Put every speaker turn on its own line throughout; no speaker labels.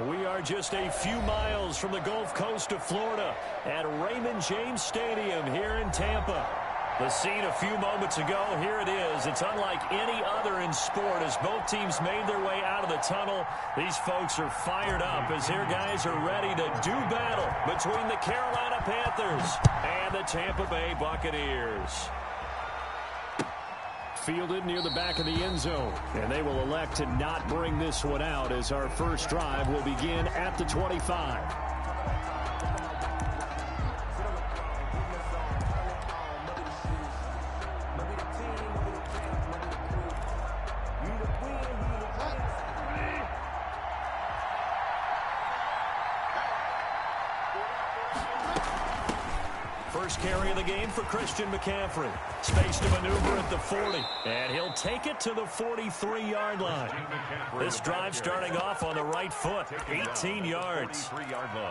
We are just a few miles from the Gulf Coast of Florida at Raymond James Stadium here in Tampa. The scene a few moments ago, here it is. It's unlike any other in sport as both teams made their way out of the tunnel. These folks are fired up as their guys are ready to do battle between the Carolina Panthers and the Tampa Bay Buccaneers. Fielded near the back of the end zone, and they will elect to not bring this one out as our first drive will begin at the 25. First carry of the game for Christian McCaffrey. Space to maneuver at the 40. And he'll take it to the 43-yard line. This drive starting off on the right foot. 18 yards.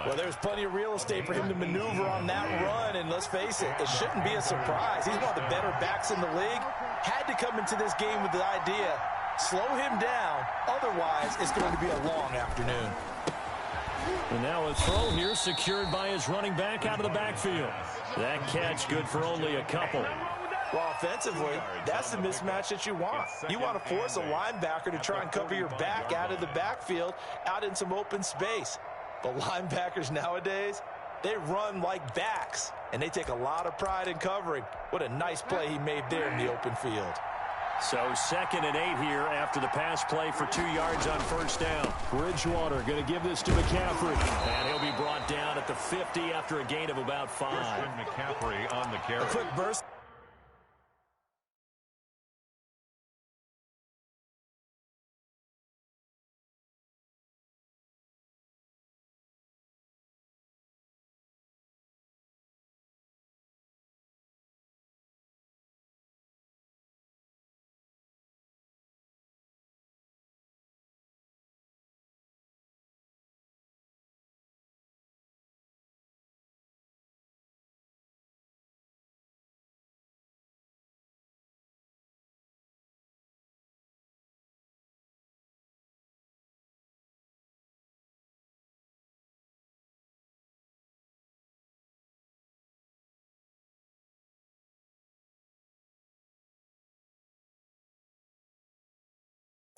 Well, there's plenty of real estate for him to maneuver on that run. And let's face it, it shouldn't be a surprise. He's one of the better backs in the league. Had to come into this game with the idea, slow him down. Otherwise, it's going to be a long afternoon.
And now a throw here secured by his running back out of the backfield. That catch good for only a couple.
Well, offensively, that's the mismatch that you want. You want to force a linebacker to try and cover your back out of the backfield, out in some open space. But linebackers nowadays, they run like backs, and they take a lot of pride in covering. What a nice play he made there in the open field.
So 2nd and 8 here after the pass play for 2 yards on first down. Bridgewater going to give this to McCaffrey. And he'll be brought down at the 50 after a gain of about 5.
McCaffrey on the carry.
A quick burst.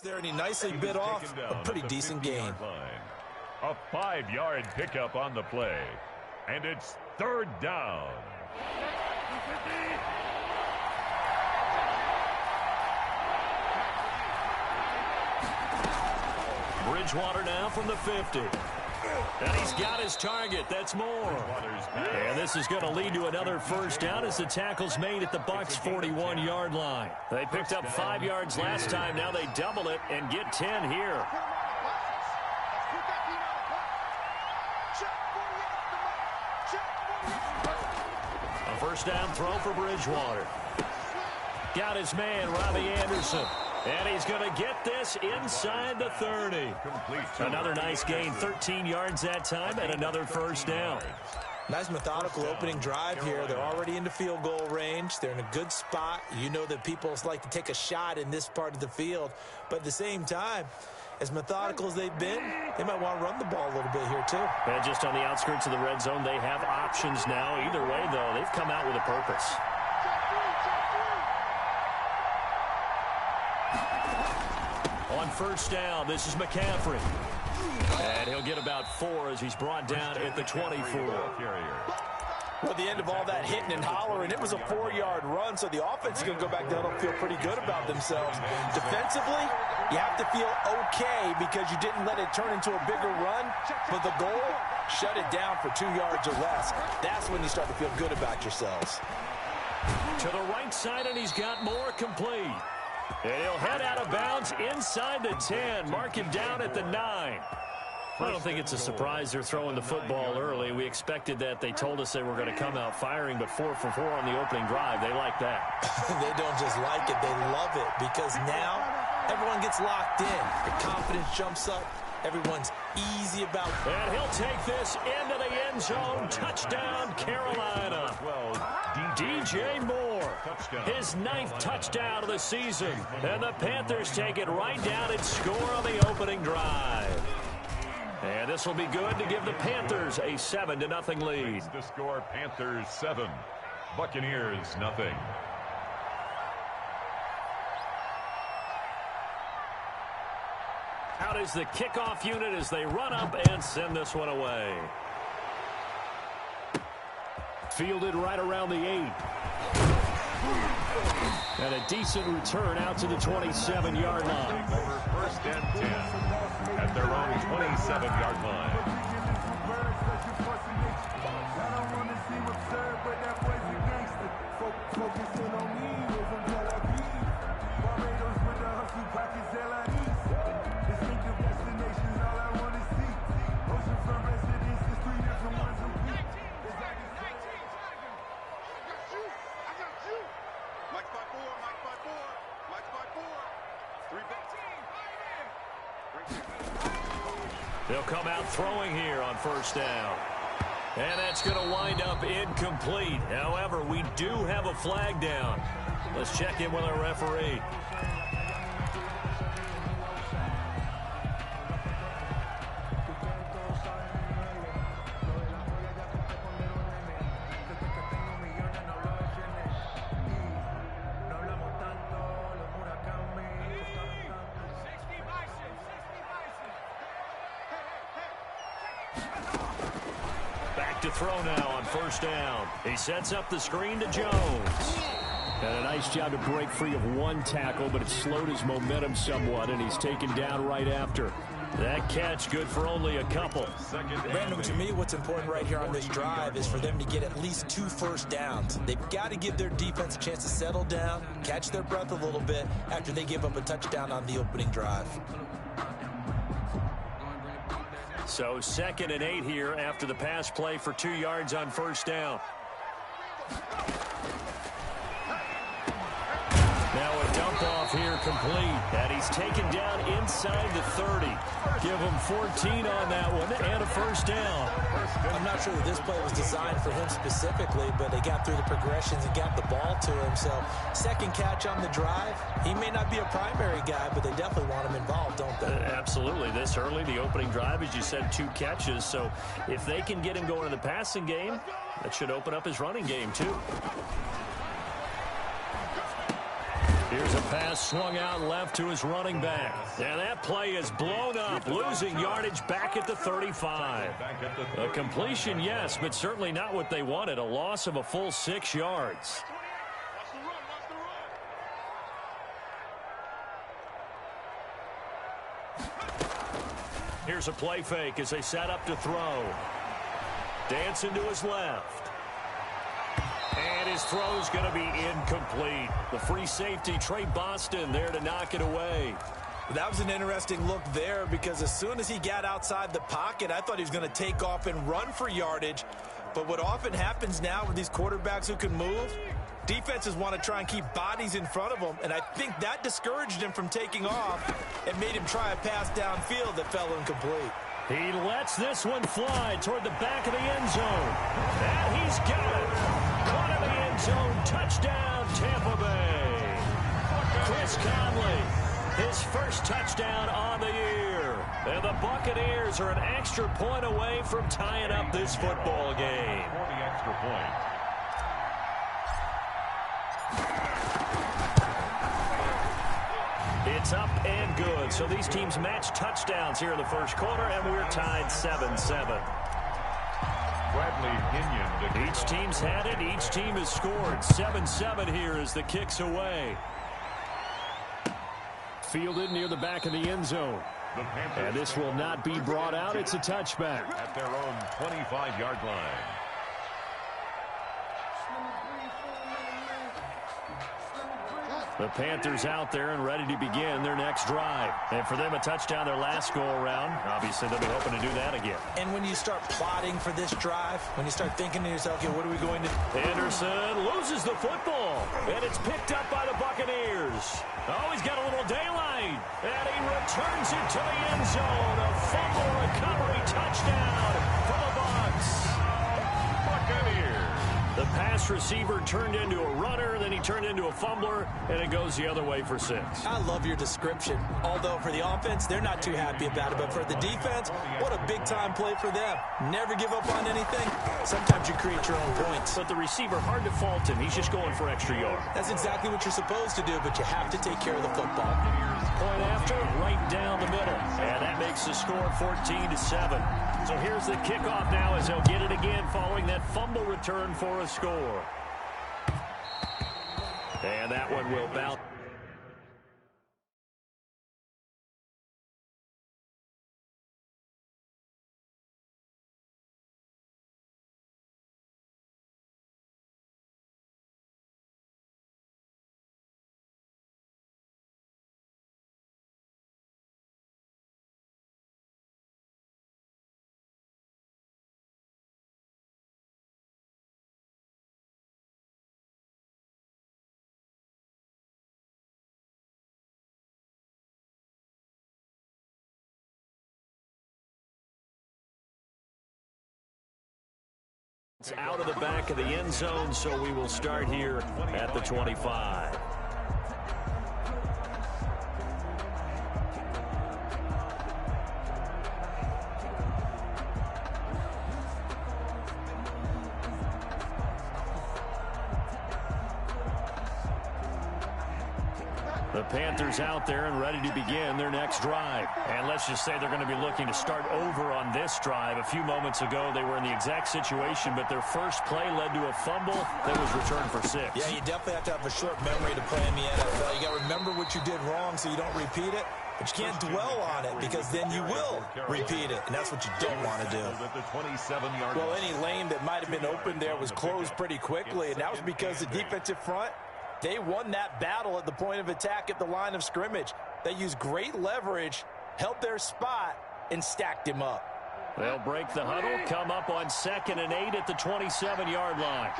There, and he nicely bit off a pretty decent gain.
A 5-yard pickup on the play, and it's 3rd down.
Bridgewater now from the 50. And he's got his target. That's more. And this is going to lead to another first down as the tackle's made at the Bucs' 41-yard line. They picked up 5 yards last time. Now they double it and get 10 here. A first down throw for Bridgewater. Got his man, Robbie Anderson. And he's going to get this inside the 30. Another nice gain, 13 yards that time, and another first down.
Nice methodical opening drive here. They're already into field goal range. They're in a good spot. You know that people like to take a shot in this part of the field. But at the same time, as methodical as they've been, they might want to run the ball a little bit here too.
And just on the outskirts of the red zone, they have options now. Either way, though, they've come out with a purpose. On first down, this is McCaffrey. And he'll get about 4 as he's brought down at the 24.
Well, at the end of all that hitting and hollering, it was a 4-yard run, so the offense is going to go back down and feel pretty good about themselves. Defensively, you have to feel okay because you didn't let it turn into a bigger run, but the goal, shut it down for 2 yards or less. That's when you start to feel good about yourselves.
To the right side, and he's got more complete. And he'll head out of bounds inside the 10. Mark him down at the 9. I don't think it's a surprise they're throwing the football early. We expected that. They told us they were going to come out firing, but 4 for 4 on the opening drive. They like that.
They don't just like it. They love it because now everyone gets locked in. The confidence jumps up. Everyone's easy about it.
And he'll take this into the end zone. Touchdown, Carolina. DJ Moore, his 9th touchdown of the season. And the Panthers take it right down and score on the opening drive. And this will be good to give the Panthers a 7-0 lead.
Makes the score Panthers 7, Buccaneers 0.
Out is the kickoff unit as they run up and send this one away. Fielded right around the 8. And a decent return out to the 27-yard line.
Over 1st and 10 at their own 27-yard line.
They'll come out throwing here on 1st down. And that's going to wind up incomplete. However, we do have a flag down. Let's check in with our referee. To throw now on 1st down. He sets up the screen to Jones. And a nice job to break free of one tackle, but it slowed his momentum somewhat, and he's taken down right after. That catch good for only a couple.
Brandon, to me, what's important right here on this drive is for them to get at least 2 first downs. They've got to give their defense a chance to settle down, catch their breath a little bit after they give up a touchdown on the opening drive.
So 2nd and 8 here after the pass play for 2 yards on 1st down. Now a dump off here complete. And he's taken down inside the 30. Give him 14 on that one and a 1st down.
I'm not sure that this play was designed for him specifically, but they got through the progressions and got the ball to him. So 2nd catch on the drive. He may not be a primary guy, but they definitely want him involved, don't they?
Absolutely. This early, the opening drive, as you said, 2 catches. So if they can get him going in the passing game, that should open up his running game too. Here's a pass swung out left to his running back. And that play is blown up, losing yardage back at the 35. A completion, yes, but certainly not what they wanted. A loss of a full 6 yards. Here's a play fake as they set up to throw. Dancing to his left. And his throw's going to be incomplete. The free safety, Trey Boston, there to knock it away.
That was an interesting look there because as soon as he got outside the pocket, I thought he was going to take off and run for yardage. But what often happens now with these quarterbacks who can move, defenses want to try and keep bodies in front of them, and I think that discouraged him from taking off and made him try a pass downfield that fell incomplete.
He lets this one fly toward the back of the end zone. And he's got it. Caught in the end zone. Touchdown, Tampa Bay. Chris Conley, his first touchdown on the year. And the Buccaneers are an extra point away from tying up this football game.
For the extra point.
It's up and good. So these teams match touchdowns here in the first quarter, and we're tied 7-7.
Bradley Pinion.
Each team's had it. Each team has scored. 7-7 here as the kick's away. Fielded near the back of the end zone. And this will not be brought out. It's a touchback.
At their own 25-yard line.
The Panthers out there and ready to begin their next drive. And for them, a touchdown their last go-around. Obviously, they'll be hoping to do that again.
And when you start plotting for this drive, when you start thinking to yourself, okay, what are we going to do?
Anderson loses the football, and it's picked up by the Buccaneers. Oh, he's got a little daylight, and he returns it to the end zone. A fumble recovery touchdown for the Bucs.
Buccaneers
The pass receiver turned into a runner, then he turned into a fumbler, and it goes the other way for 6.
I love your description. Although for the offense, they're not too happy about it. But for the defense, what a big-time play for them. Never give up on anything. Sometimes you create your own points.
But the receiver, hard to fault him. He's just going for extra yard.
That's exactly what you're supposed to do, but you have to take care of the football.
Point after, right down the middle. And that makes the score 14-7. So here's the kickoff now as they'll get it again following that fumble return for a score. And that one will bounce. It's out of the back of the end zone, so we will start here at the 25. The Panthers out there and ready to begin their next drive. And let's just say they're going to be looking to start over on this drive. A few moments ago, they were in the exact situation, but their first play led to a fumble that was returned for 6.
Yeah, you definitely have to have a short memory to play in the NFL. You got to remember what you did wrong so you don't repeat it. But you can't dwell on it because then you will repeat it, and that's what you don't want to do. Well, any lane that might have been open there was closed pretty quickly, and that was because the defensive front, they won that battle at the point of attack at the line of scrimmage. They used great leverage, held their spot, and stacked him up.
They'll break the huddle, come up on 2nd and 8 at the 27-yard line.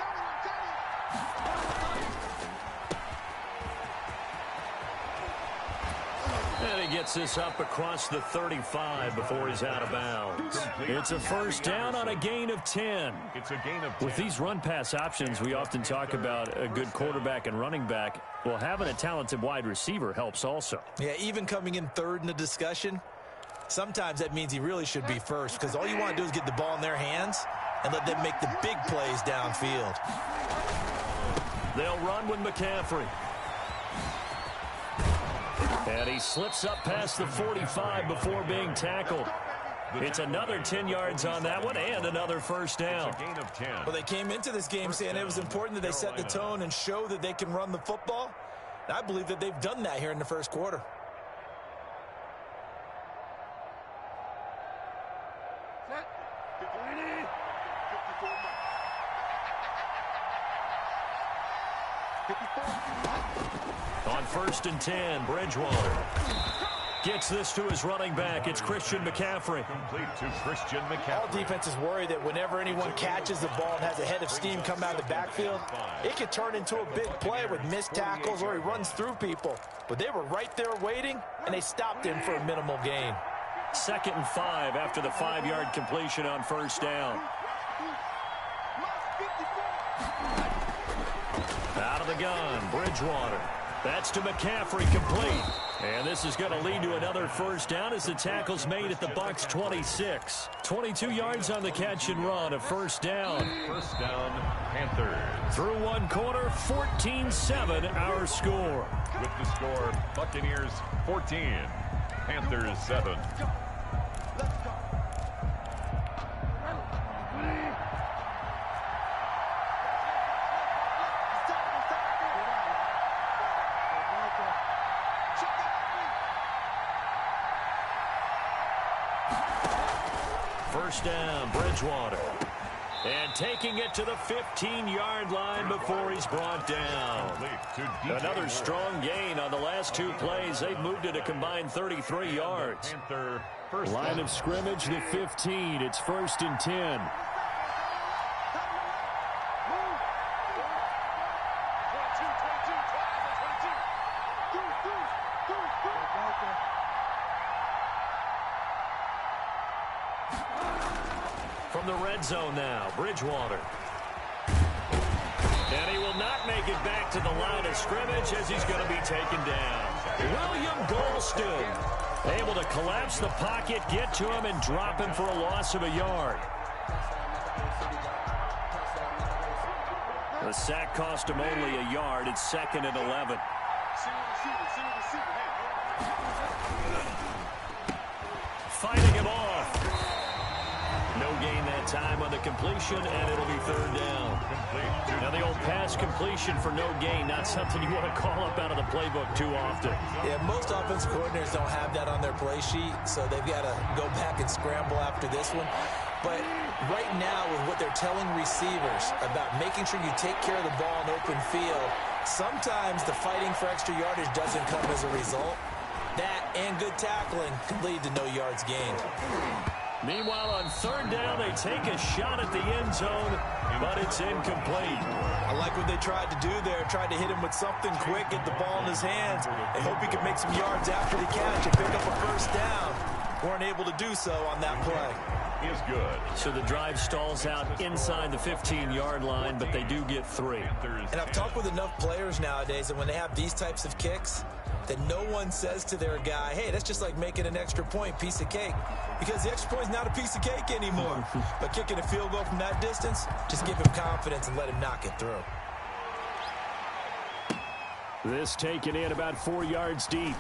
And he gets this up across the 35 before he's out of bounds. It's a first down on a gain of 10.
It's a gain of 10.
With these run-pass options, we often talk about a good quarterback and running back. Well, having a talented wide receiver helps also.
Yeah, even coming in third in the discussion, sometimes that means he really should be first because all you want to do is get the ball in their hands and let them make the big plays downfield.
They'll run with McCaffrey. And he slips up past the 45 before being tackled. It's another 10 yards on that one and another first down.
It's a gain of 10.
Well, they came into this game saying it was important that they set the tone and show that they can run the football. And I believe that they've done that here in the first quarter.
On 1st and 10, Bridgewater gets this to his running back. It's Christian McCaffrey.
Complete to Christian McCaffrey.
All defenses worry that whenever anyone catches the ball and has a head of steam come out of the backfield, it could turn into a big play with missed tackles or he runs through people. But they were right there waiting, and they stopped him for a minimal gain.
2nd and 5 after the 5-yard completion on first down. Out of the gun, Bridgewater. That's to McCaffrey, complete. And this is going to lead to another first down as the tackle's made at the Bucs 26. 22 yards on the catch and run, a first down.
First down, Panthers.
Through one quarter, 14-7 our score.
With the score, Buccaneers 14, Panthers 7.
First down, Bridgewater. And taking it to the 15-yard line before he's brought down. Another strong gain on the last 2 plays. They've moved it a combined 33 yards. Line of scrimmage, the 15. It's 1st and 10. From the red zone now, Bridgewater. And he will not make it back to the line of scrimmage as he's going to be taken down. William Golston able to collapse the pocket, get to him, and drop him for a loss of a yard. The sack cost him only a yard. It's 2nd and 11. Fighting him off. No gain that time on the completion, and it'll be 3rd down. Now the old pass completion for no gain, not something you want to call up out of the playbook too often.
Yeah, most offensive coordinators don't have that on their play sheet, so they've got to go back and scramble after this one. But right now, with what they're telling receivers about making sure you take care of the ball in open field, sometimes the fighting for extra yardage doesn't come as a result. That and good tackling can lead to no yards gained.
Meanwhile, on 3rd down, they take a shot at the end zone, but it's incomplete.
I like what they tried to do there. Tried to hit him with something quick, get the ball in his hands, and hope he could make some yards after the catch and pick up a 1st down. Weren't able to do so on that play.
Is good.
So the drive stalls out inside the 15-yard line, but they do get 3.
And I've talked with enough players nowadays that when they have these types of kicks, that no one says to their guy, hey, that's just like making an extra point, piece of cake. Because the extra point is not a piece of cake anymore. But kicking a field goal from that distance, just give him confidence and let him knock it through.
This taken in about 4 yards deep.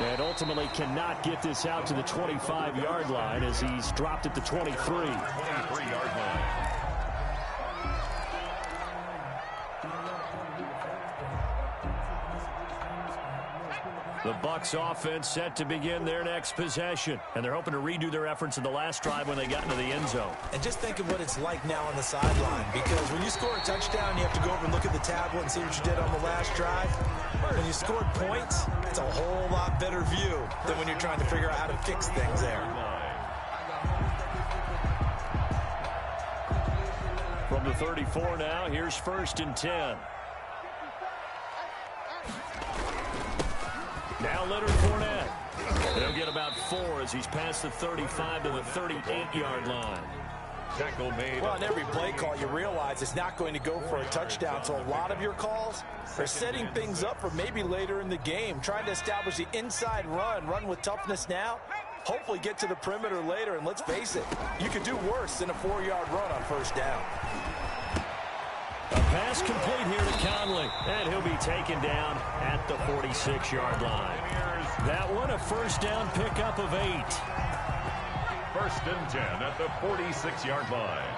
And ultimately cannot get this out to the 25-yard line as he's dropped at the 23.
23-yard line.
The Bucs offense set to begin their next possession. And they're hoping to redo their efforts in the last drive when they got into the end zone.
And just think of what it's like now on the sideline. Because when you score a touchdown, you have to go over and look at the tablet and see what you did on the last drive. When you scored points, it's a whole lot better view than when you're trying to figure out how to fix things there.
From the 34 now, here's 1st and 10. Now Leonard Fournette. They'll get about 4 as he's past the 35 to the 38-yard line.
Tackle made.
Well, on every play call, you realize it's not going to go for a touchdown. So a lot of your calls are setting things up for maybe later in the game, trying to establish the inside run with toughness now. Hopefully get to the perimeter later, and let's face it, you could do worse than a 4-yard run on 1st down.
A pass complete here to Conley, and he'll be taken down at the 46-yard line. That one, a 1st down pickup of 8.
1st and 10 at the 46-yard line.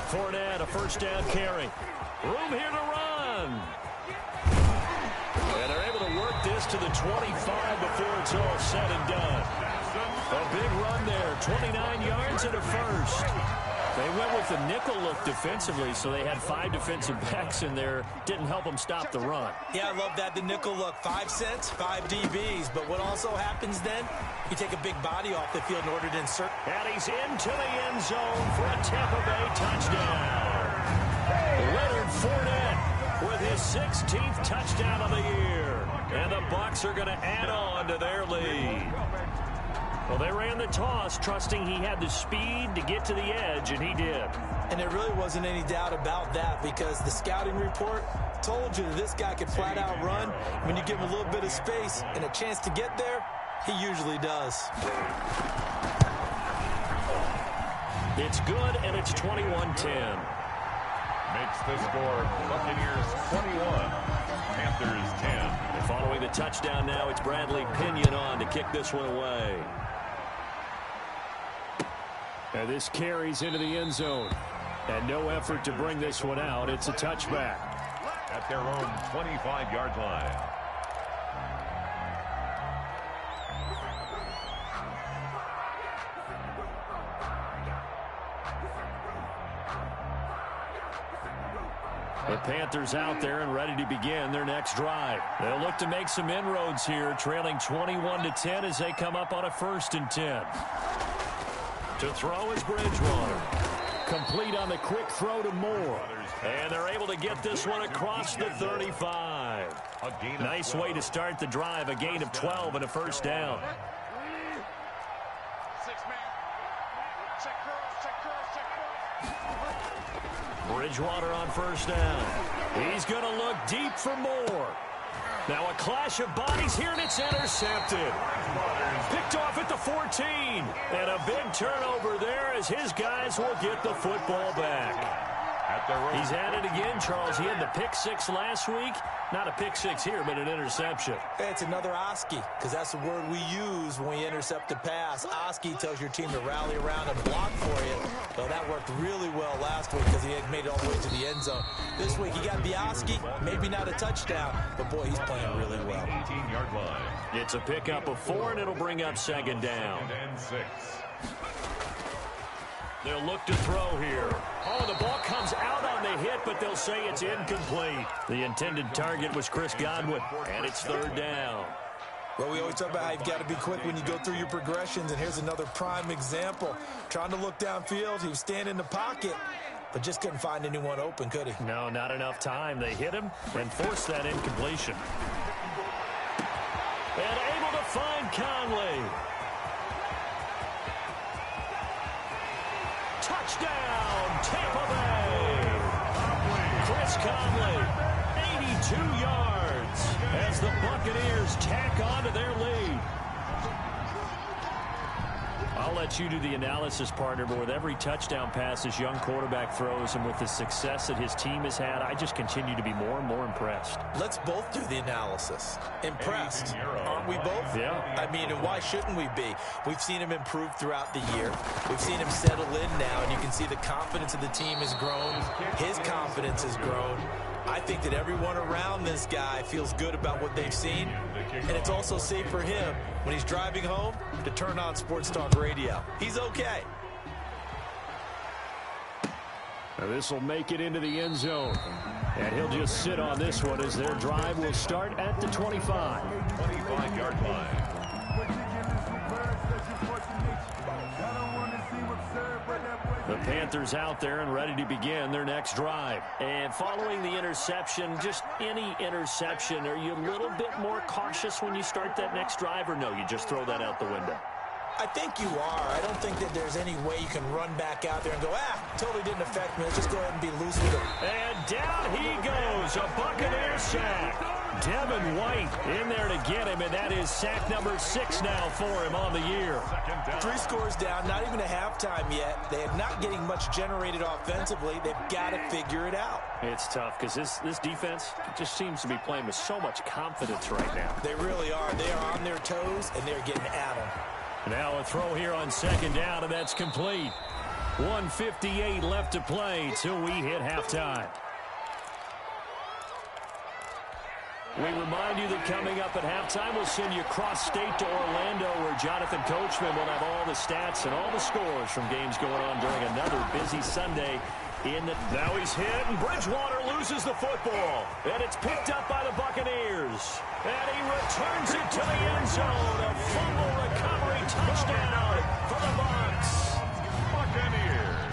Fournette, a 1st down carry. Room here to run. And they're able to work this to the 25 before it's all said and done. A big run there, 29 yards and a 1st. They went with the nickel look defensively, so they had 5 defensive backs in there. Didn't help them stop the run.
Yeah, I love that, the nickel look. 5 cents, 5 DBs. But what also happens then, you take a big body off the field in order to insert.
And he's into the end zone for a Tampa Bay touchdown. Leonard Fournette with his 16th touchdown of the year. And the Bucs are going to add on to their lead. Well, they ran the toss, trusting he had the speed to get to the edge, and he did.
And there really wasn't any doubt about that because the scouting report told you that this guy could flat out run. When you give him a little bit of space and a chance to get there, he usually does.
It's good, and it's 21-10.
Makes the score Buccaneers 21, Panthers 10.
And following the touchdown now, it's Bradley Pinion on to kick this one away. And this carries into the end zone. And no effort to bring this one out. It's a touchback.
At their own 25-yard line.
The Panthers out there and ready to begin their next drive. They'll look to make some inroads here, trailing 21-10 as they come up on a 1st and 10. To throw is Bridgewater. Complete on the quick throw to Moore. And they're able to get this one across the 35. Nice way to start the drive. A gain of 12 and a 1st down.
6-man. Check girls.
Bridgewater on first down. He's going to look deep for more. Now a clash of bodies here, and it's intercepted. Picked off at the 14. And a big turnover there as his guys will get the football back. He's at it again, Charles. He had the pick six last week. Not a pick six here, but an interception.
It's another Oski, because that's the word we use when we intercept a pass. Oski tells your team to rally around and block for you. Well, that worked really well last week because he had made it all the way to the end zone. This week, he got the Oski, maybe not a touchdown, but boy, he's playing really well.
18-yard line.
It's a pickup of 4, and it'll bring up second down.
And 6.
They'll look to throw here. Oh, the ball comes out on the hit, but they'll say it's incomplete. The intended target was Chris Godwin, and it's third down.
Well, we always talk about how you've got to be quick when you go through your progressions, and here's another prime example. Trying to look downfield, he was standing in the pocket, but just couldn't find anyone open, could he?
No, not enough time. They hit him and forced that incompletion. And able to find Conley. Touchdown, Tampa Bay! Chris Conley, 82 yards as the Buccaneers tack on to their lead. I'll let you do the analysis, partner, but with every touchdown pass this young quarterback throws and with the success that his team has had, I just continue to be more and more impressed.
Let's both do the analysis. Impressed, aren't we both?
Yeah.
I mean, and why shouldn't we be? We've seen him improve throughout the year. We've seen him settle in now, and you can see the confidence of the team has grown. His confidence has grown. I think that everyone around this guy feels good about what they've seen, and it's also safe for him when he's driving home to turn on Sports Talk Radio. He's okay.
This will make it into the end zone, and he'll just sit on this one as their drive will start at the 25.
25-yard line.
The Panthers out there and ready to begin their next drive. And following the interception, just any interception, are you a little bit more cautious when you start that next drive, or no, you just throw that out the window?
I think you are. I don't think that there's any way you can run back out there and go, totally didn't affect me. Let's just go ahead and be loose with it.
And down he goes, a Buccaneer sack. Devin White in there to get him, and that is sack number 6 now for him on the year.
3 scores down, not even a halftime yet. They are not getting much generated offensively. They've got to figure it out.
It's tough because this defense just seems to be playing with so much confidence right now.
They really are. They are on their toes, and they're getting at them.
Now a throw here on second down, and that's complete. 1:58 left to play till we hit halftime. We remind you that coming up at halftime, we'll send you cross-state to Orlando, where Jonathan Coachman will have all the stats and all the scores from games going on during another busy Sunday. Now he's hit, and Bridgewater loses the football. And it's picked up by the Buccaneers. And he returns it to the end zone. A fumble recovery touchdown for the Bucs.
Buccaneers.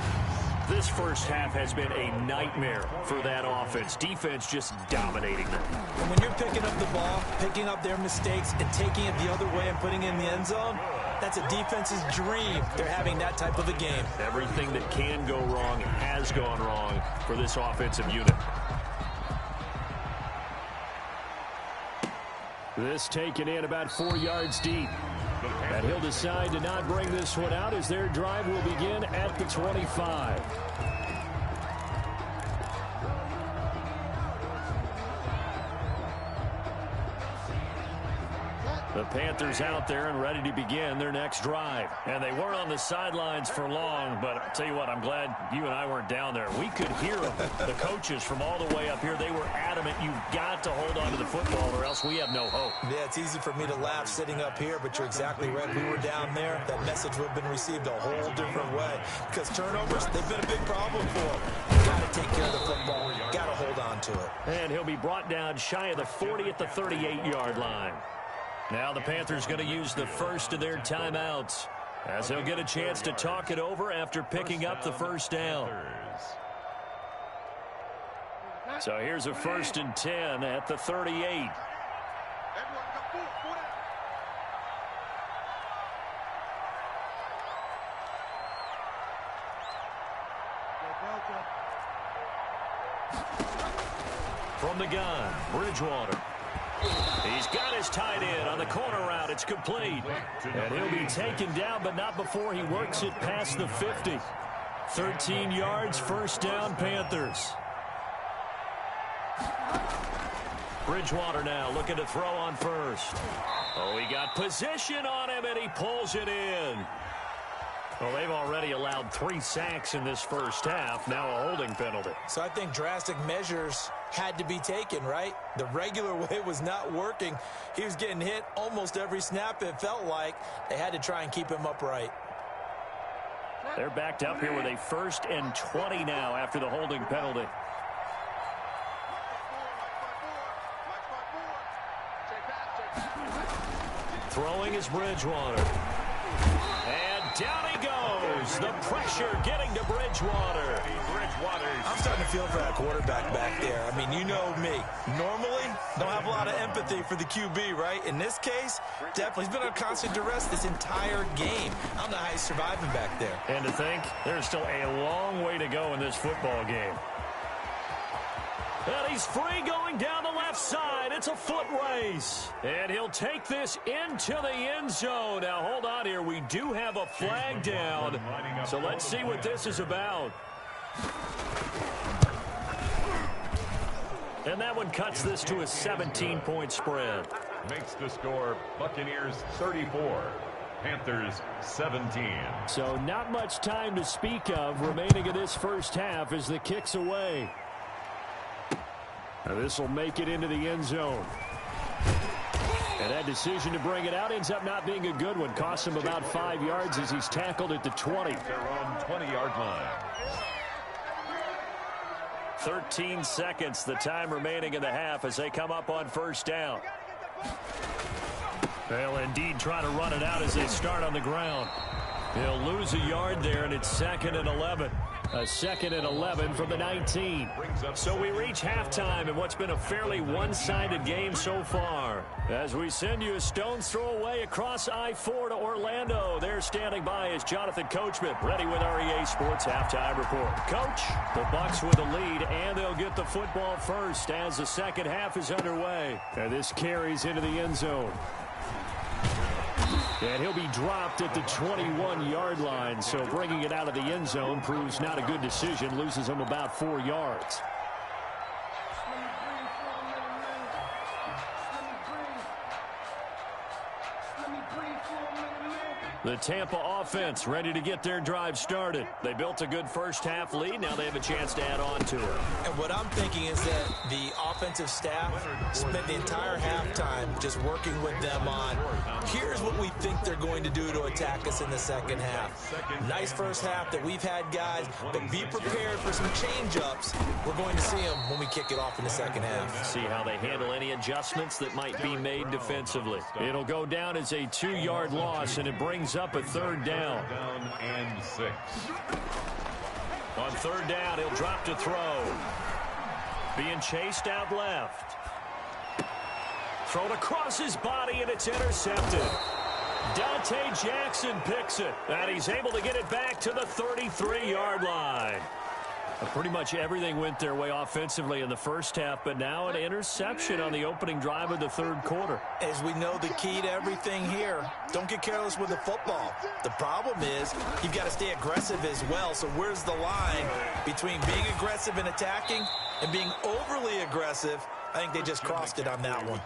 This first half has been a nightmare for that offense. Defense just dominating them.
And when you're picking up the ball, picking up their mistakes, and taking it the other way and putting it in the end zone, that's a defense's dream. They're having that type of a game.
Everything that can go wrong has gone wrong for this offensive unit. This taken in about 4 yards deep. And he'll decide to not bring this one out as their drive will begin at the 25. The Panthers out there and ready to begin their next drive. And they weren't on the sidelines for long, but I'll tell you what, I'm glad you and I weren't down there. We could hear them. The coaches from all the way up here, they were adamant, you've got to hold on to the football or else we have no hope.
Yeah, it's easy for me to laugh sitting up here, but you're exactly right. If we were down there, that message would have been received a whole different way. Because turnovers, they've been a big problem for them. You've got to take care of the football. You've got to hold on to it.
And he'll be brought down shy of the 40 at the 38-yard line. Now the Panthers going to use the first of their timeouts as they'll get a chance to talk it over after picking up the first down. So here's a 1st and 10 at the 38. From the gun, Bridgewater. He's got his tight end on the corner route. It's complete. And he'll be taken down, but not before he works it past the 50. 13 yards, first down, Panthers. Bridgewater now looking to throw on first. Oh, he got position on him, and he pulls it in. Well, they've already allowed 3 sacks in this first half. Now a holding penalty.
So I think drastic measures had to be taken, right? The regular way was not working. He was getting hit almost every snap, it felt like. They had to try and keep him upright.
They're backed up here with a 1st and 20 now after the holding penalty. Throwing is Bridgewater. And down he goes. The pressure getting to Bridgewater.
I'm starting to feel for that quarterback back there. I mean, you know me. Normally, don't have a lot of empathy for the QB, right? In this case, definitely. He's been under constant duress this entire game. I don't know how he's surviving back there.
And to think, there's still a long way to go in this football game. And he's free going down the left side. It's a foot race. And he'll take this into the end zone. Now, hold on here. We do have a flag down. So let's see what this is about. And that one cuts this to a 17-point spread.
Makes the score Buccaneers 34, Panthers 17.
So not much time to speak of remaining in this first half as the kick's away. Now this will make it into the end zone. And that decision to bring it out ends up not being a good one. Costs him about 5 yards as he's tackled at the 20.
Their own 20-yard line.
13 seconds, the time remaining in the half as they come up on first down. They'll indeed try to run it out as they start on the ground. He'll lose a yard there, and it's 2nd and 11. A 2nd and 11 from the 19. So we reach halftime in what's been a fairly one-sided game so far. As we send you a stone's throw away across I-4 to Orlando. There standing by is Jonathan Coachman, ready with our EA Sports Halftime Report. Coach, the Bucs with a lead, and they'll get the football first as the second half is underway. And this carries into the end zone. And he'll be dropped at the 21-yard line, so bringing it out of the end zone proves not a good decision, loses him about 4 yards. The Tampa offense ready to get their drive started. They built a good first-half lead. Now they have a chance to add on to it.
And what I'm thinking is that the offensive staff spent the entire halftime just working with them on, here's what we think they're going to do to attack us in the second half. Nice first half that we've had, guys, but be prepared for some change-ups. We're going to see them when we kick it off in the second half.
See how they handle any adjustments that might be made defensively. It'll go down as a 2-yard loss, and it brings up a 3rd down.
Down and 6.
On 3rd down, he'll drop to throw. Being chased out left. Thrown across his body, and it's intercepted. Dante Jackson picks it, and he's able to get it back to the 33-yard line. Pretty much everything went their way offensively in the first half, but now an interception on the opening drive of the 3rd quarter.
As we know, the key to everything here, don't get careless with the football. The problem is you've got to stay aggressive as well. So where's the line between being aggressive and attacking and being overly aggressive? I think they just crossed it on that one.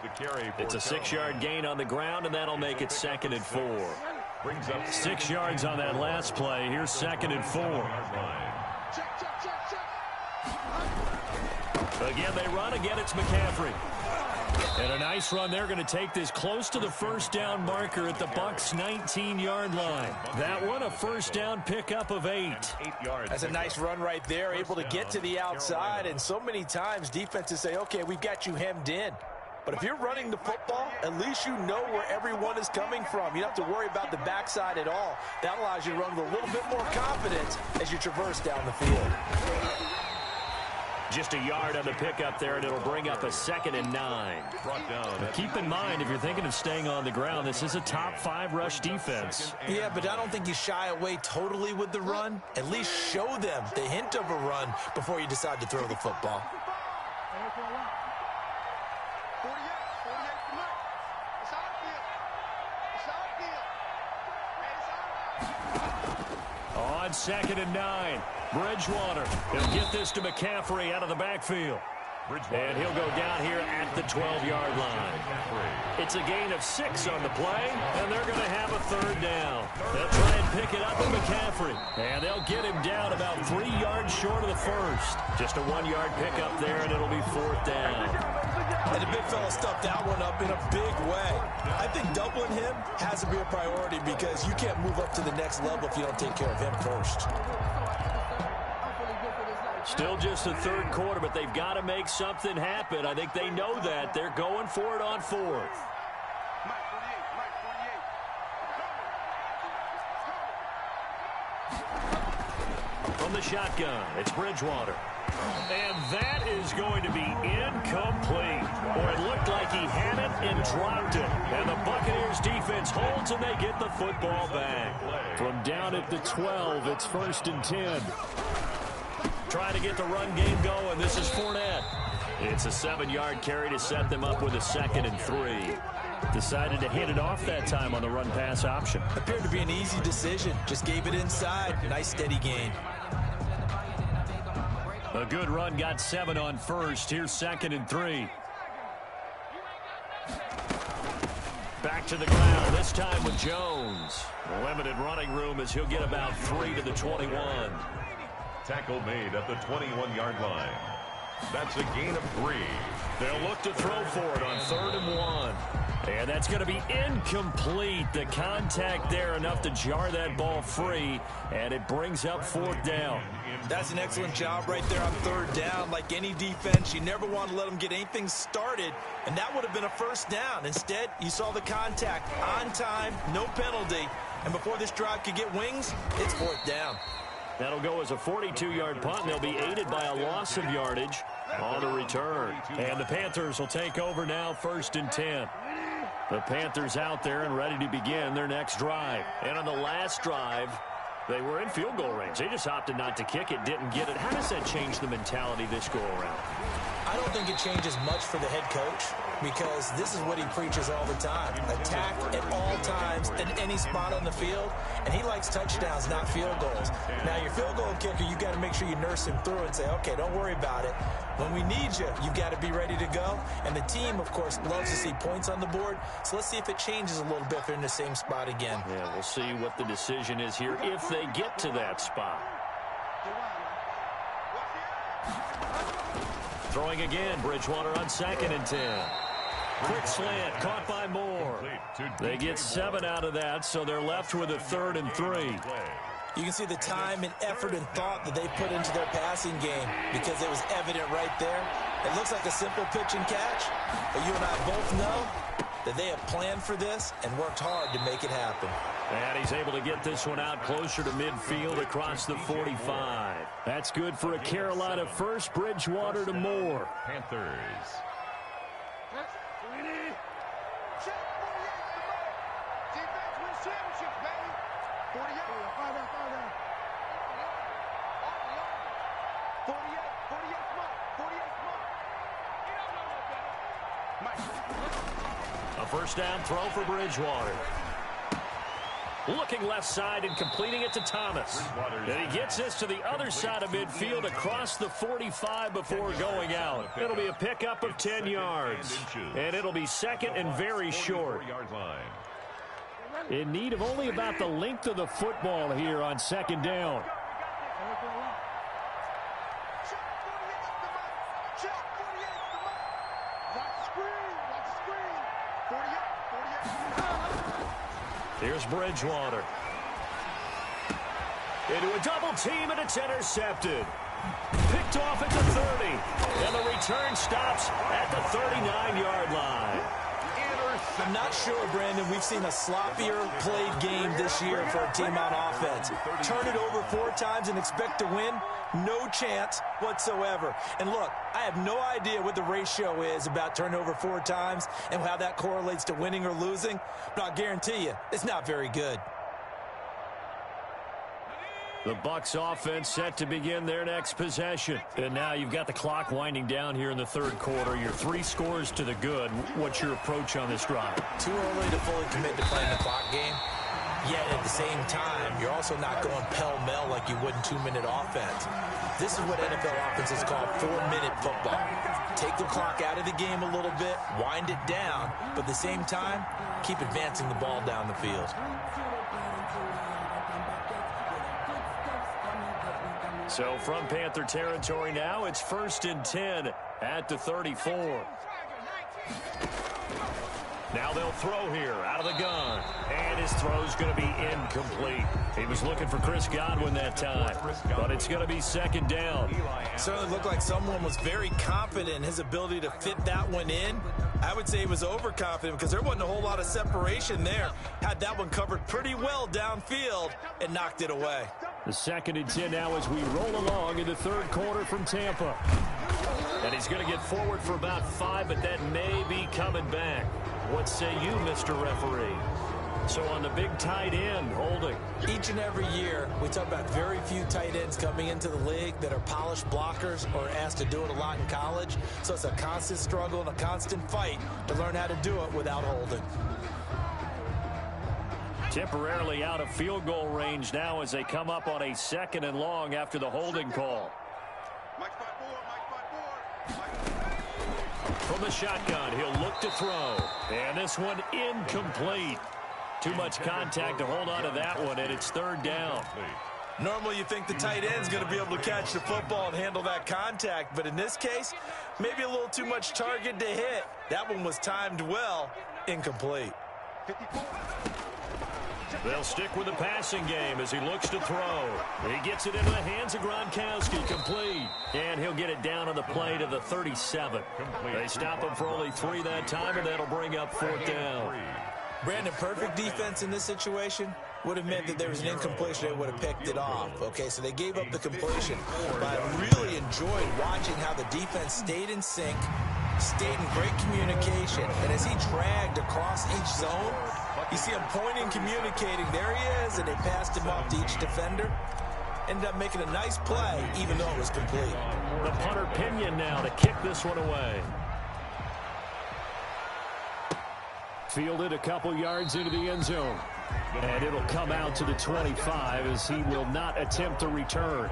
It's a 6-yard gain on the ground, and that'll make it 2nd and 4. 6 yards on that last play. Here's 2nd and 4. Again, they run. Again, it's McCaffrey. And a nice run. They're going to take this close to the first down marker at the Bucs' 19-yard line. That one, a first down pickup of 8.
That's a nice run right there, able to get to the outside. And so many times defenses say, okay, we've got you hemmed in. But if you're running the football, at least you know where everyone is coming from. You don't have to worry about the backside at all. That allows you to run with a little bit more confidence as you traverse down the field.
Just a yard on the pickup there, and it'll bring up a 2nd and 9. But keep in mind, if you're thinking of staying on the ground, this is a top 5 rush defense.
Yeah, but I don't think you shy away totally with the run. At least show them the hint of a run before you decide to throw the football.
On 2nd and 9, Bridgewater. He'll get this to McCaffrey out of the backfield. And he'll go down here at the 12-yard line. It's a gain of 6 on the play, and they're going to have a 3rd down. They'll try and pick it up with McCaffrey. And they'll get him down about 3 yards short of the first. Just a 1-yard pickup there, and it'll be 4th down.
And the big fella stuffed that one up in a big way. I think doubling him has to be a priority because you can't move up to the next level if you don't take care of him first.
Still just the 3rd quarter, but they've got to make something happen. I think they know that. They're going for it on 4th. From the shotgun, it's Bridgewater. And that is going to be incomplete. Or it looked like he had it and dropped it. And the Buccaneers defense holds and they get the football back. From down at the 12, it's 1st and 10. Trying to get the run game going. This is Fournette. It's a 7-yard carry to set them up with a 2nd and 3. Decided to hand it off that time on the run-pass option.
Appeared to be an easy decision. Just gave it inside. Nice steady gain.
A good run got 7 on 1st. Here's 2nd and 3. Back to the ground, this time with Jones. Limited running room as he'll get about 3 to the 21.
Tackle made at the 21-yard line. That's a gain of 3.
They'll look to throw for it on 3rd and 1. And that's going to be incomplete. The contact there enough to jar that ball free. And it brings up 4th down.
That's an excellent job right there on 3rd down. Like any defense, you never want to let them get anything started. And that would have been a 1st down. Instead, you saw the contact on time, no penalty. And before this drive could get wings, it's 4th down.
That'll go as a 42-yard punt, and they'll be aided by a loss of yardage on the return. And the Panthers will take over now, 1st and 10. The Panthers out there and ready to begin their next drive. And on the last drive, they were in field goal range. They just opted not to kick it, didn't get it. How does that change the mentality this go-around?
I don't think it changes much for the head coach because this is what he preaches all the time. Attack at all times in any spot on the field, and he likes touchdowns, not field goals. Now, your field goal kicker, you got to make sure you nurse him through and say, okay, don't worry about it. When we need you, you've got to be ready to go. And the team, of course, loves to see points on the board. So let's see if it changes a little bit if they're in the same spot again.
Yeah, we'll see what the decision is here if they get to that spot. Throwing again, Bridgewater on 2nd and 10. Quick slant, caught by Moore. They get 7 out of that, so they're left with a 3rd and 3.
You can see the time and effort and thought that they put into their passing game because it was evident right there. It looks like a simple pitch and catch, but you and I both know that they have planned for this and worked hard to make it happen.
And he's able to get this one out closer to midfield across the 45. That's good for a Carolina first. Bridgewater to Moore.
Panthers.
A 1st down throw for Bridgewater. Looking left side and completing it to Thomas. And he gets this to the other side of midfield across the 45 before going out. It'll be a pickup of 10 yards. And it'll be 2nd and very short. In need of only about the length of the football here on 2nd down. Here's Bridgewater. Into a double team, and it's intercepted. Picked off at the 30. And the return stops at the 39-yard line.
I'm not sure, Brandon, we've seen a sloppier played game this year for a team on offense. Turn it over 4 times and expect to win? No chance whatsoever. And look, I have no idea what the ratio is about turning over 4 times and how that correlates to winning or losing, but I'll guarantee you, it's not very good.
The Bucs offense set to begin their next possession. And now you've got the clock winding down here in the third quarter. You're 3 scores to the good. What's your approach on this drive?
Too early to fully commit to playing the clock game. Yet at the same time, you're also not going pell-mell like you would in 2-minute offense. This is what NFL offenses call 4-minute football. Take the clock out of the game a little bit, wind it down, but at the same time, keep advancing the ball down the field.
So from Panther territory now, it's 1st and 10 at the 34. Now they'll throw here out of the gun. And his throw's going to be incomplete. He was looking for Chris Godwin that time. But it's going to be 2nd down.
Certainly looked like someone was very confident in his ability to fit that one in. I would say he was overconfident because there wasn't a whole lot of separation there. Had that one covered pretty well downfield and knocked it away.
The 2nd and 10 now as we roll along in the third quarter from Tampa. And he's going to get forward for about 5, but that may be coming back. What say you, Mr. Referee? So on the big tight end, holding.
Each and every year, we talk about very few tight ends coming into the league that are polished blockers or asked to do it a lot in college. So it's a constant struggle and a constant fight to learn how to do it without holding.
Temporarily out of field goal range now as they come up on a 2nd and long after the holding call. From the shotgun, he'll look to throw. And this one incomplete. Too much contact to hold on to that one, and it's 3rd down.
Normally you think the tight end's going to be able to catch the football and handle that contact, but in this case, maybe a little too much target to hit. That one was timed well, incomplete.
They'll stick with the passing game as he looks to throw. He gets it into the hands of Gronkowski, complete. And he'll get it down on the play to the 37. They stop him for only 3 that time, and that'll bring up 4th down.
Brandon, perfect defense in this situation would have meant that there was an incompletion. They would have picked it off. Okay, so they gave up the completion. But I really enjoyed watching how the defense stayed in sync, stayed in great communication. And as he dragged across each zone, you see him pointing, communicating. There he is, and they passed him off to each defender. Ended up making a nice play, even though it was complete.
The punter Pinion now to kick this one away. Fielded a couple yards into the end zone. And it'll come out to the 25 as he will not attempt to return.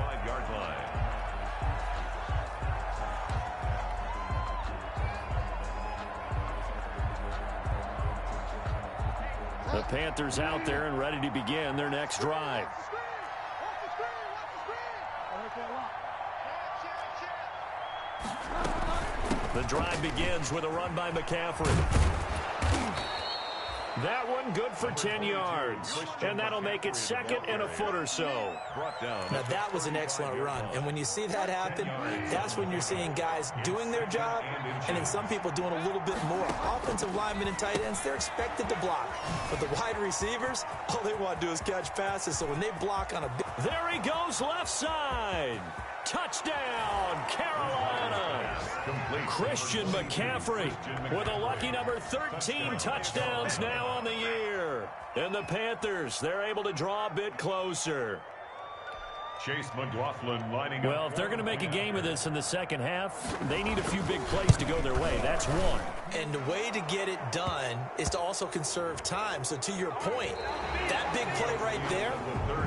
The Panthers out there and ready to begin their next drive. The drive begins with a run by McCaffrey. That one good for 10 yards. And that'll make it 2nd and a foot or so.
Now that was an excellent run. And when you see that happen, that's when you're seeing guys doing their job and then some people doing a little bit more. Offensive linemen and tight ends, they're expected to block. But the wide receivers, all they want to do is catch passes. So when they block on a big...
There he goes left side. Touchdown, Carolina. Christian McCaffrey with a lucky number 13 touchdowns now on the year. And the Panthers, they're able to draw a bit closer.
Chase McLaughlin lining up.
Well, if they're going to make a game of this in the second half, they need a few big plays to go their way. That's one.
And the way to get it done is to also conserve time. So to your point, that big play right there,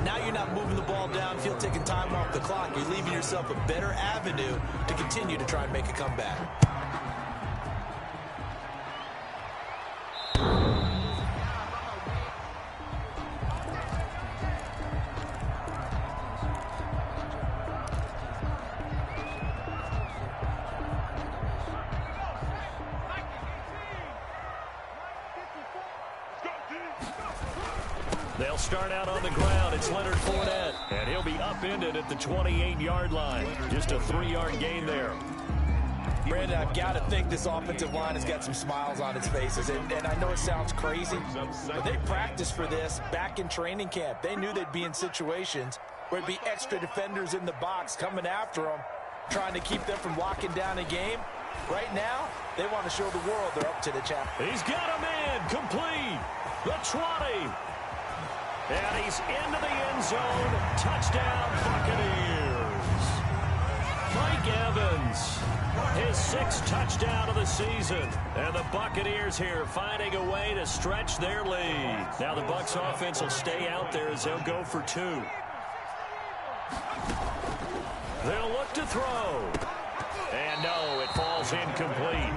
now you're not moving the ball downfield, taking time off the clock. You're leaving yourself a better avenue to continue to try and make a comeback.
They'll start out on the ground. It's Leonard Fournette, and he'll be upended at the 28-yard line. Just a 3-yard gain there.
Brandon, I've got to think this offensive line has got some smiles on its faces. And I know it sounds crazy, but they practiced for this back in training camp. They knew they'd be in situations where it'd be extra defenders in the box coming after them, trying to keep them from locking down a game. Right now, they want to show the world they're up to the challenge.
He's got a man complete. The 20. And he's into the end zone. Touchdown, Buccaneers. Mike Evans, his 6th touchdown of the season. And the Buccaneers here finding a way to stretch their lead. Now the Bucs offense will stay out there as they'll go for 2. They'll look to throw. And no, it falls incomplete.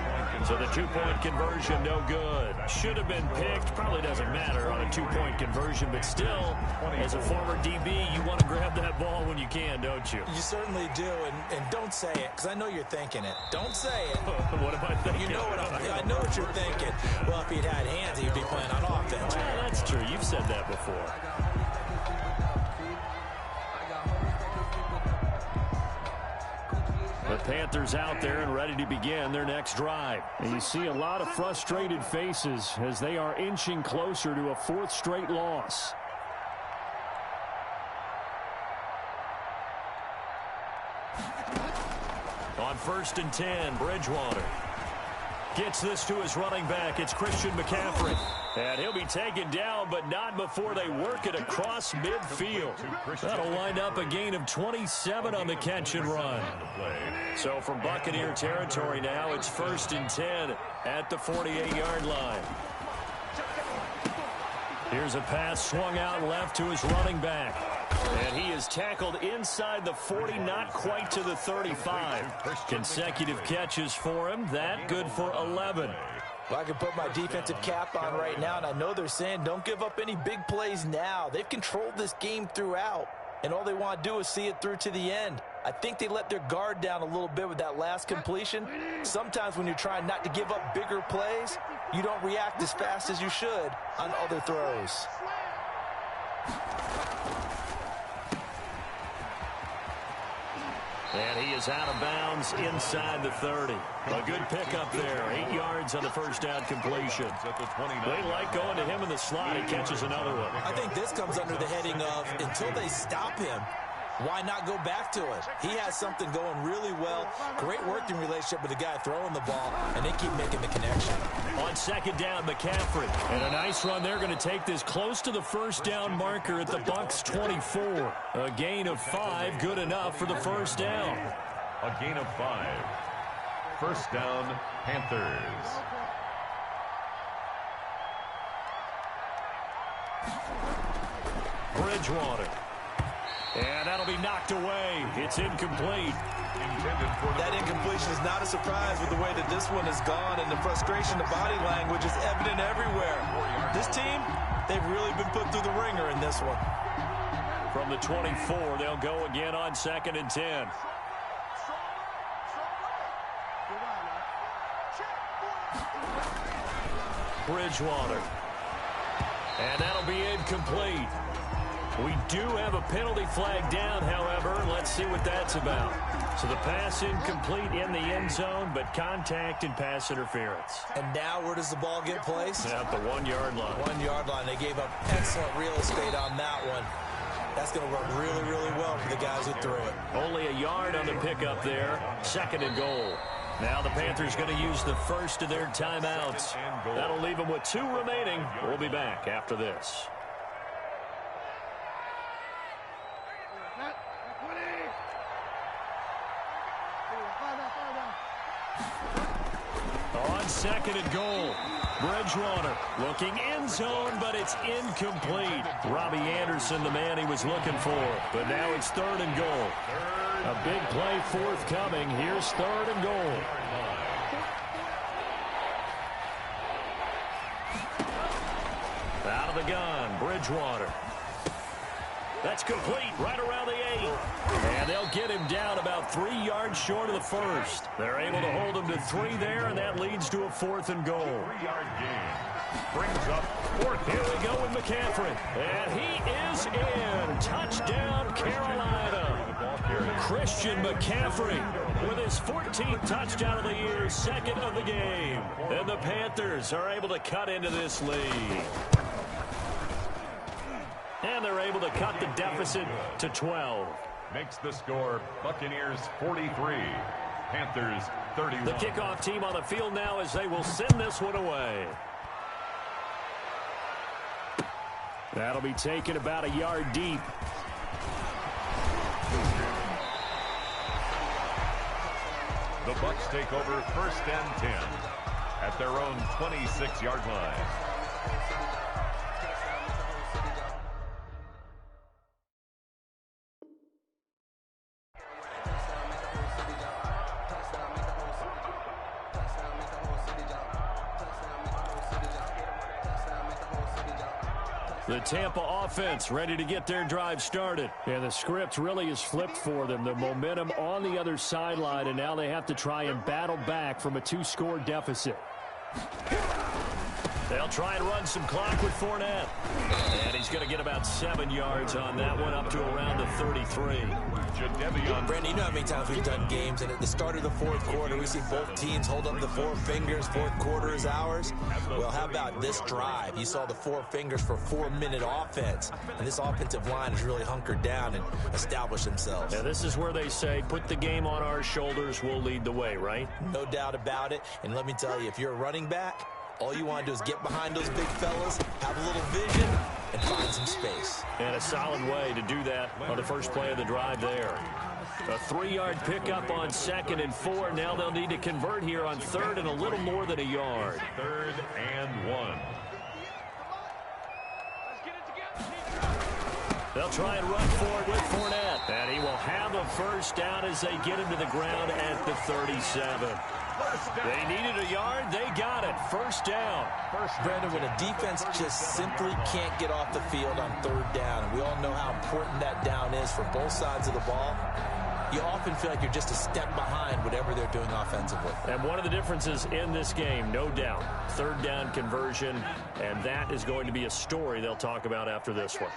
So the 2-point conversion, no good. Should have been picked. Probably doesn't matter on a 2-point conversion, but still, as a former DB, you want to grab that ball when you can, don't you?
You certainly do, and don't say it, because I know you're thinking it. Don't say it.
What am I thinking?
You know what I know what you're thinking. Well, if he'd had hands, he'd be playing on offense.
Well, that's true. You've said that before. The Panthers out there and ready to begin their next drive. And you see a lot of frustrated faces as they are inching closer to a 4th straight loss. On 1st and 10, Bridgewater gets this to his running back. It's Christian McCaffrey. And he'll be taken down, but not before they work it across midfield. That'll wind up a gain of 27 on the catch and run. So from Buccaneer territory now, it's 1st and 10 at the 48-yard line. Here's a pass swung out left to his running back. And he is tackled inside the 40, not quite to the 35. Consecutive catches for him. That good for 11.
Well, I can put my defensive cap on right now, and I know they're saying don't give up any big plays now. They've controlled this game throughout, and all they want to do is see it through to the end. I think they let their guard down a little bit with that last completion. Sometimes when you're trying not to give up bigger plays, you don't react as fast as you should on other throws.
And he is out of bounds inside the 30. A good pickup there. 8 yards on the first down completion. They like going to him in the slot. He catches another one.
I think this comes under the heading of until they stop him, why not go back to it? He has something going really well. Great working relationship with the guy throwing the ball, and they keep making the connection.
On 2nd down, McCaffrey. And a nice run there, going to take this close to the first down marker at the Bucs 24. A gain of 5, good enough for the first down.
A gain of 5. First down, Panthers.
Bridgewater. And that'll be knocked away. It's incomplete.
That incompletion is not a surprise with the way that this one has gone, and the frustration, the body language is evident everywhere. This team, they've really been put through the ringer in this one.
From the 24, they'll go again on 2nd and 10. Bridgewater. And that'll be incomplete. We do have a penalty flag down, however. Let's see what that's about. So the pass incomplete in the end zone, but contact and pass interference.
And now where does the ball get placed?
At the 1-yard line.
1-yard line. They gave up excellent real estate on that one. That's going to work really, really well for the guys who threw it.
Only a yard on the pickup there. 2nd and goal. Now the Panthers going to use the first of their timeouts. That'll leave them with 2 remaining. We'll be back after this. On 2nd and goal, Bridgewater looking end zone, but it's incomplete. Robbie Anderson, the man he was looking for, but now it's 3rd and goal. A big play forthcoming. Here's 3rd and goal. Out of the gun, Bridgewater. That's complete right around the 8. And they'll get him down about 3 yards short of the first. They're able to hold him to 3 there, and that leads to a 4th and goal.
3-yard gain. Brings up 4th.
Here we go with McCaffrey. And he is in. Touchdown, Carolina. Christian McCaffrey with his 14th touchdown of the year, 2nd of the game. And the Panthers are able to cut into this lead. And they're able to cut the deficit to 12.
Makes the score Buccaneers 43, Panthers 31.
The kickoff team on the field now as they will send this one away. That'll be taken about a yard deep.
The Bucs take over 1st and 10 at their own 26-yard line.
The Tampa offense ready to get their drive started. And the script really is flipped for them. The momentum on the other sideline, and now they have to try and battle back from a 2-score deficit. They'll try and run some clock with Fournette. And he's going to get about 7 yards on that one, up to around the 33.
Brandon, you know how many times we've done games, and at the start of the fourth quarter, we see both teams hold up the 4 fingers. Fourth quarter is ours. Well, how about this drive? You saw the 4 fingers for 4-minute offense, and this offensive line has really hunkered down and established themselves.
Now, this is where they say, put the game on our shoulders, we'll lead the way, right?
No doubt about it, and let me tell you, if you're a running back, all you want to do is get behind those big fellas, have a little vision, and find some space.
And a solid way to do that on the first play of the drive there. A 3-yard pickup on 2nd and 4. Now they'll need to convert here on 3rd and a little more than a yard.
3rd and 1.
They'll try and run forward with Fournette. And he will have a first down as they get him to the ground at the 37. They needed a yard. They got it. First down.
Brandon, when a defense just simply can't get off the field on 3rd down, and we all know how important that down is for both sides of the ball, you often feel like you're just a step behind whatever they're doing offensively.
And one of the differences in this game, no doubt, 3rd down conversion, and that is going to be a story they'll talk about after this one.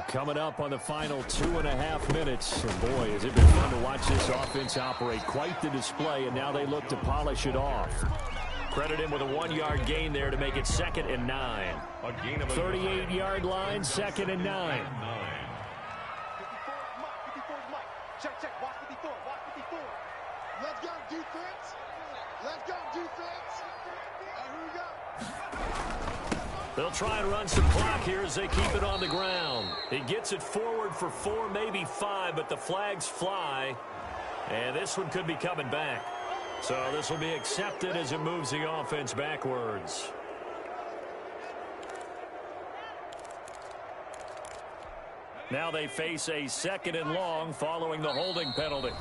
Coming up on the final 2.5 minutes. And boy, has it been fun to watch this offense operate. Quite the display, and now they look to polish it off. Credit him with a 1-yard gain there to make it 2nd and 9. 38-yard line, 2nd and 9.
Check. Watch 54. Let's go, defense. Here we go.
They'll try and run some clock here as they keep it on the ground. He gets it forward for 4, maybe 5, but the flags fly. And this one could be coming back. So this will be accepted as it moves the offense backwards. Now they face a 2nd and long following the holding penalty.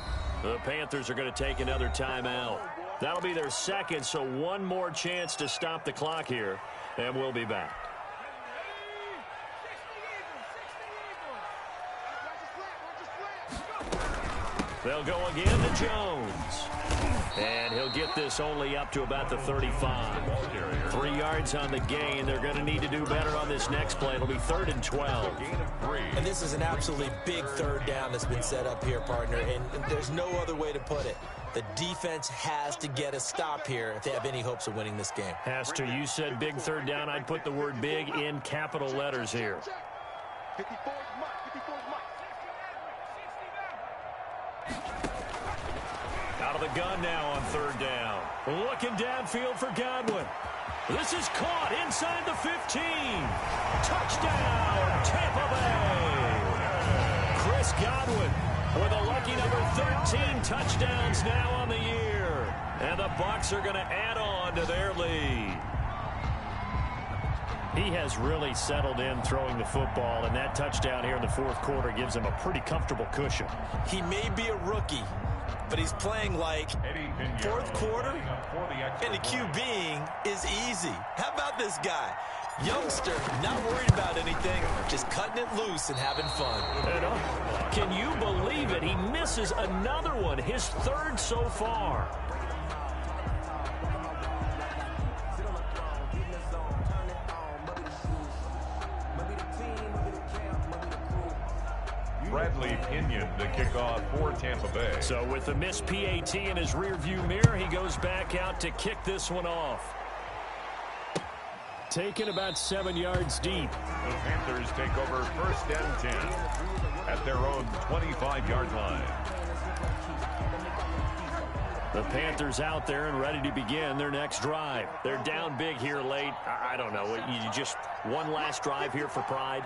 The Panthers are going to take another timeout. That'll be their 2nd, so one more chance to stop the clock here. And we'll be back. They'll go again to Jones. And he'll get this only up to about the 35. 3 yards on the gain. They're going to need to do better on this next play. It'll be 3rd and 12.
And this is an absolutely big 3rd down that's been set up here, partner. And there's no other way to put it. The defense has to get a stop here if they have any hopes of winning this game.
Has to. You said big 3rd down. I'd put the word big in capital letters here.
54 Mike.
Out of the gun now on 3rd down. Looking downfield for Godwin. This is caught inside the 15. Touchdown, Tampa Bay. Chris Godwin with a lucky number 13 touchdowns now on the year. And the Bucs are going to add on to their lead. He has really settled in throwing the football, and that touchdown here in the 4th quarter gives him a pretty comfortable cushion.
He may be a rookie, but he's playing like 4th quarter, and the QBing is easy. How about this guy? Youngster, not worried about anything, just cutting it loose and having fun.
And, can you believe it? He misses another one, his 3rd so far.
Bradley Pinion, the kickoff for Tampa Bay.
So with the missed PAT in his rearview mirror, he goes back out to kick this one off. Taken about 7 yards deep.
The Panthers take over 1st and 10 at their own 25-yard line.
The Panthers out there and ready to begin their next drive. They're down big here late. I don't know. You just one last drive here for pride?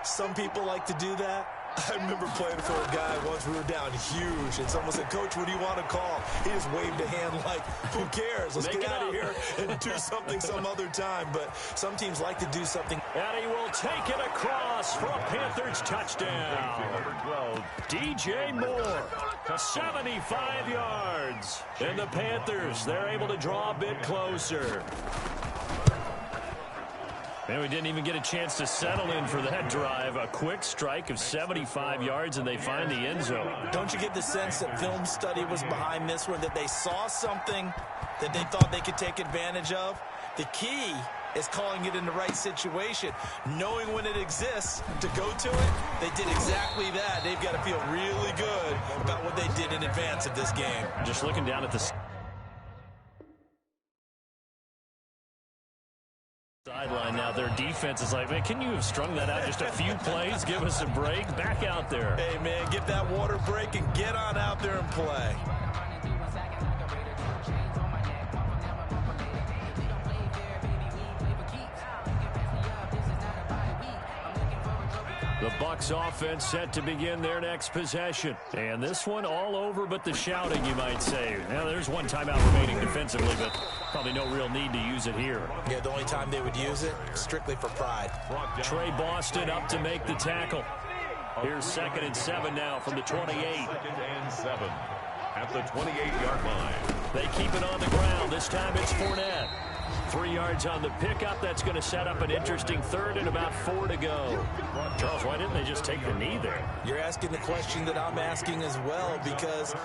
Some people like to do that. I remember playing for a guy once. We were down huge, and someone said, "Coach, what do you want to call?" He just waved a hand like, who cares? Let's get out of here and do something some other time. But some teams like to do something.
And he will take it across for a Panthers touchdown. DJ Moore, 75 yards. And the Panthers, they're able to draw a bit closer. And we didn't even get a chance to settle in for that drive. A quick strike of 75 yards, and they find the end zone.
Don't you get the sense that film study was behind this one, that they saw something that they thought they could take advantage of? The key is calling it in the right situation, knowing when it exists to go to it. They did exactly that. They've got to feel really good about what they did in advance of this game.
Just looking down at the sideline now, their defense is like, man, can you have strung that out just a few plays? Give us a break. Back out there.
Hey, man, get that water break and get on out there and play.
The Bucs offense set to begin their next possession. And this one all over but the shouting, you might say. Now, there's one timeout remaining defensively, but probably no real need to use it here.
Yeah, the only time they would use it, strictly for pride.
Trey Boston up to make the tackle. Here's 2nd and 7 now from the 28.
2nd and 7 at the 28-yard line.
They keep it on the ground. This time it's Fournette. 3 yards on the pickup. That's going to set up an interesting 3rd and about 4 to go. Charles, why didn't they just take the knee there?
You're asking the question that I'm asking as well, because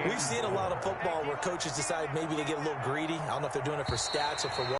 we've seen a lot of football where coaches decide maybe they get a little greedy. I don't know if they're doing it for stats or for what.